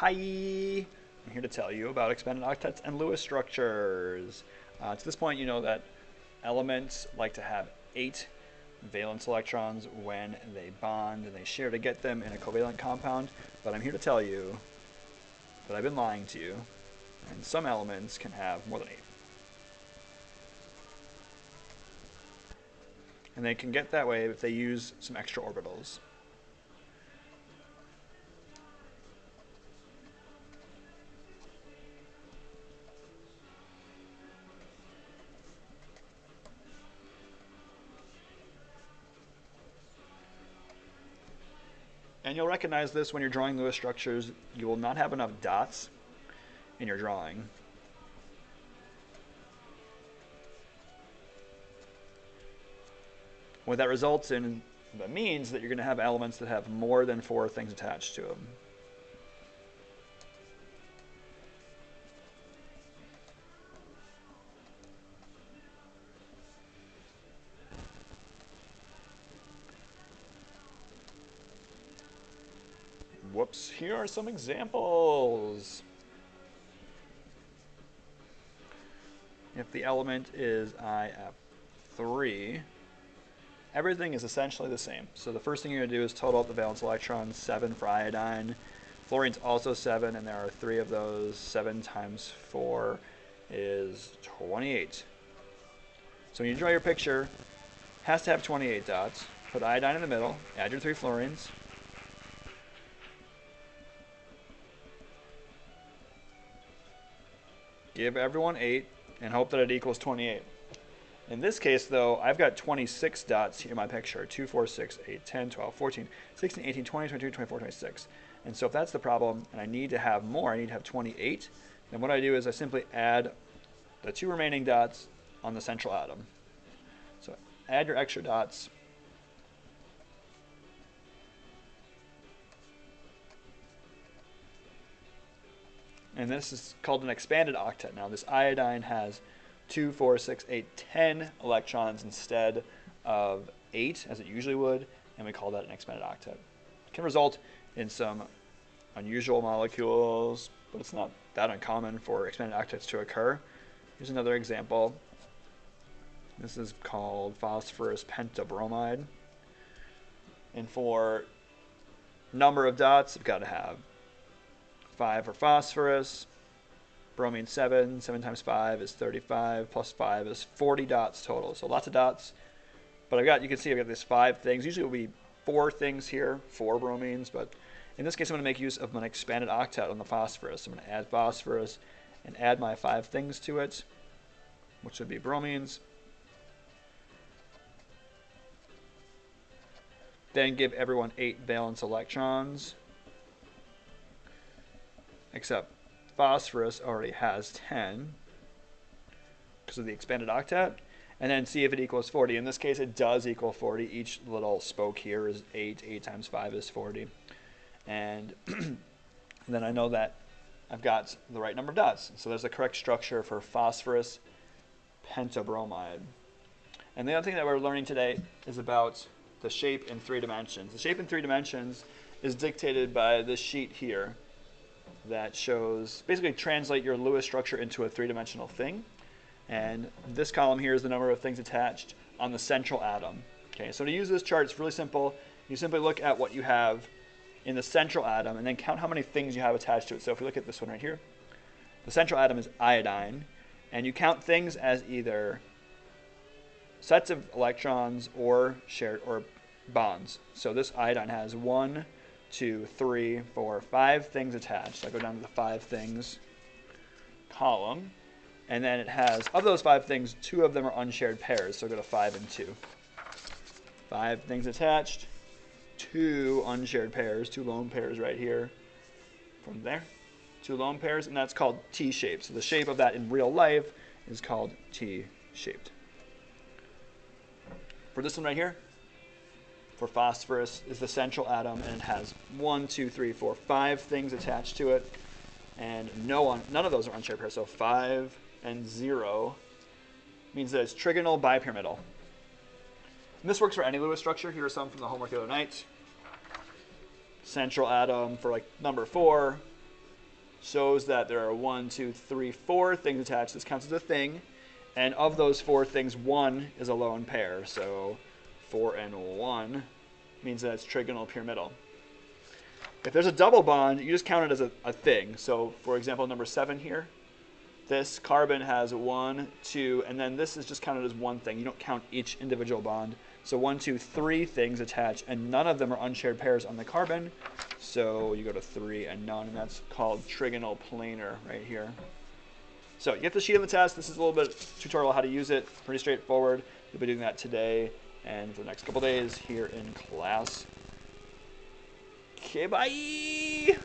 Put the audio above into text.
Hi! I'm here to tell you about expanded octets and Lewis structures. To this point, you know that elements like to have 8 valence electrons when they bond and they share to get them in a covalent compound, but I'm here to tell you that I've been lying to you, and some elements can have more than 8. And they can get that way if they use some extra orbitals. And you'll recognize this when you're drawing Lewis structures. You will not have enough dots in your drawing. What that results in, that means that you're going to have elements that have more than 4 things attached to them. Whoops, here are some examples. If the element is IF3, everything is essentially the same. So the first thing you're going to do is total up the valence electrons, 7 for iodine. Fluorine's also 7, and there are 3 of those. 7 times 4 is 28. So when you draw your picture, it has to have 28 dots. Put iodine in the middle, add your 3 fluorines. Give everyone 8, and hope that it equals 28. In this case, though, I've got 26 dots here in my picture. 2, 4, 6, 8, 10, 12, 14, 16, 18, 20, 22, 24, 26. And so if that's the problem, and I need to have more, I need to have 28, then what I do is I simply add the 2 remaining dots on the central atom. So add your extra dots. And this is called an expanded octet. Now this iodine has 2, 4, 6, 8, 10 electrons instead of 8 as it usually would, and we call that an expanded octet. It can result in some unusual molecules, but it's not that uncommon for expanded octets to occur. Here's another example. This is called phosphorus pentabromide. And for number of dots, I've got to have 5 for phosphorus, bromine 7, 7 times 5 is 35, plus 5 is 40 dots total. So lots of dots, but you can see I've got these 5 things. Usually it will be 4 things here, 4 bromines, but in this case I'm going to make use of an expanded octet on the phosphorus. I'm going to add phosphorus and add my 5 things to it, which would be bromines. Then give everyone 8 valence electrons, except phosphorus already has 10 because of the expanded octet, and then see if it equals 40. In this case, it does equal 40. Each little spoke here is 8. 8 times 5 is 40. And then I know that I've got the right number of dots. So there's the correct structure for phosphorus pentabromide. And the other thing that we're learning today is about the shape in 3 dimensions. The shape in 3 dimensions is dictated by this sheet here that shows, basically translate your Lewis structure into a 3-dimensional thing. And this column here is the number of things attached on the central atom. Okay, so to use this chart, it's really simple. You simply look at what you have in the central atom and then count how many things you have attached to it. So if we look at this one right here, the central atom is iodine, and you count things as either sets of electrons or shared or bonds. So this iodine has 1, 2, 3, 4, 5 things attached. So I go down to the 5 things column. And then it has, of those 5 things, 2 of them are unshared pairs. So I go to 5 and 2. 5 things attached, 2 unshared pairs, 2 lone pairs right here. From there, 2 lone pairs, and that's called T-shaped. So the shape of that in real life is called T-shaped. For this one right here, for phosphorus is the central atom, and it has 1, 2, 3, 4, 5 things attached to it, and none of those are unshared pairs. So 5 and 0 means that it's trigonal bipyramidal. And this works for any Lewis structure. Here are some from the homework the other night. Central atom for like number 4, shows that there are 1, 2, 3, 4 things attached. This counts as a thing. And of those 4 things, 1 is a lone pair. So 4 and 1 means that it's trigonal pyramidal. If there's a double bond, you just count it as a thing. So for example, number 7 here, this carbon has 1, 2, and then this is just counted as one thing. You don't count each individual bond. So 1, 2, 3 things attached, and none of them are unshared pairs on the carbon. So you go to 3 and none, and that's called trigonal planar right here. So you get the sheet on the test. This is a little bit tutorial how to use it. Pretty straightforward. You'll be doing that today and for the next couple days here in class. Okay, bye!